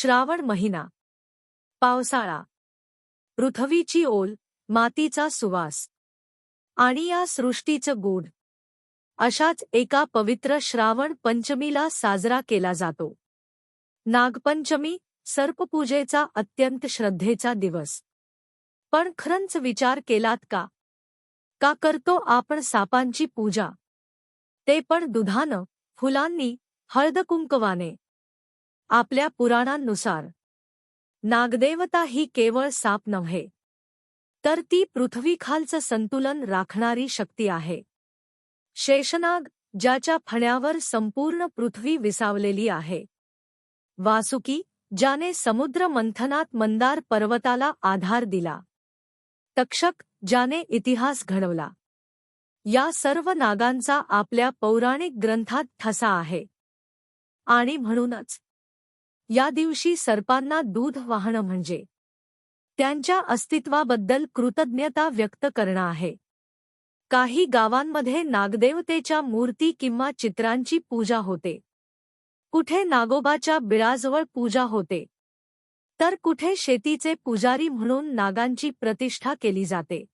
श्रावण महिना, पावसाळा, पृथ्वीची ओल, मातीचा सुवास आणि या सृष्टीचं गूढ अशाच एका पवित्र श्रावण पंचमीला साजरा केला जातो. नागपंचमी, सर्पपूजेचा अत्यंत श्रद्धेचा दिवस. पण खरंच विचार केलात का? का करतो आपण सापांची पूजा? ते पण दुधानं, फुलांनी, हळदकुंकवाने. आपल्या पुराणांनुसार नागदेवता ही केवळ साप नव्हे, तर ती पृथ्वीखालचं संतुलन राखणारी शक्ती आहे. शेषनाग, ज्याच्या फण्यावर संपूर्ण पृथ्वी विसावलेली आहे. वासुकी, ज्याने समुद्र मंथनात मंदार पर्वताला आधार दिला. तक्षक, ज्याने इतिहास घडवला. या सर्व नागांचा आपल्या पौराणिक ग्रंथात ठसा आहे. आणि म्हणूनच या दिवशी सर्पांना दूध वाहणं म्हणजे त्यांच्या अस्तित्वाबद्दल कृतज्ञता व्यक्त करणं आहे. काही गावांमध्ये नागदेवतेच्या मूर्ती किंवा चित्रांची पूजा होते. कुठे नागोबाच्या बिळाजवळ पूजा होते, तर कुठे शेतीचे पुजारी म्हणून नागांची प्रतिष्ठा केली जाते.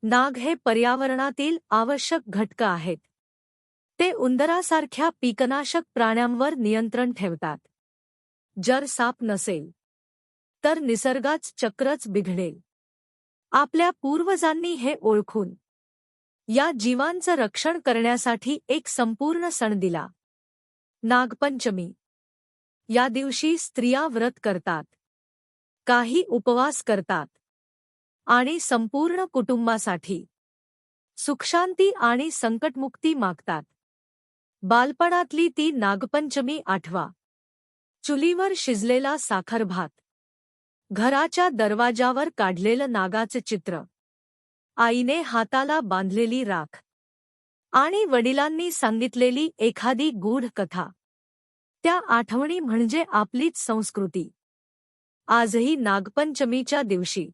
नाग हे पर्यावरणातील आवश्यक घटक आहेत. ते उंदरासारख्या पीकनाशक प्राण्यांवर नियंत्रण ठेवतात. जर साप नसेल तर निसर्गाचं चक्रच बिघडेल. आपल्या पूर्वजांनी हे ओळखून या जीवांचं रक्षण करण्यासाठी एक संपूर्ण सण दिला, नागपंचमी. या दिवशी स्त्रिया व्रत करतात, काही उपवास करतात आणि संपूर्ण कुटुंबासाठी सुखशांती आणि संकटमुक्ती मागतात. बालपणातली ती नागपंचमी आठवा. चुलीवर शिजलेला साखर भात, घराच्या दरवाजावर काढलेलं नागाचं चित्र, आईने हाताला बांधलेली राख आणि वडिलांनी सांगितलेली एखादी गूढ कथा. त्या आठवणी म्हणजे आपलीच संस्कृती. आजही नागपंचमीच्या दिवशी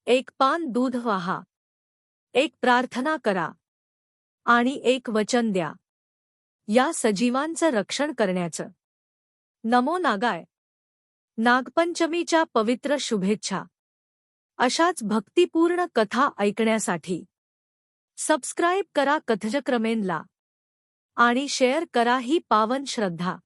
एक पान दूध वाहा, एक प्रार्थना करा आणि एक वचन द्या, या सजीवांचं रक्षण करण्याचं. नमो नागाय. नागपंचमीच्या पवित्र शुभेच्छा. अशाच भक्तिपूर्ण कथा ऐकण्यासाठी सबस्क्राईब करा कथाचक्रमेनला आणि शेअर करा ही पावन श्रद्धा.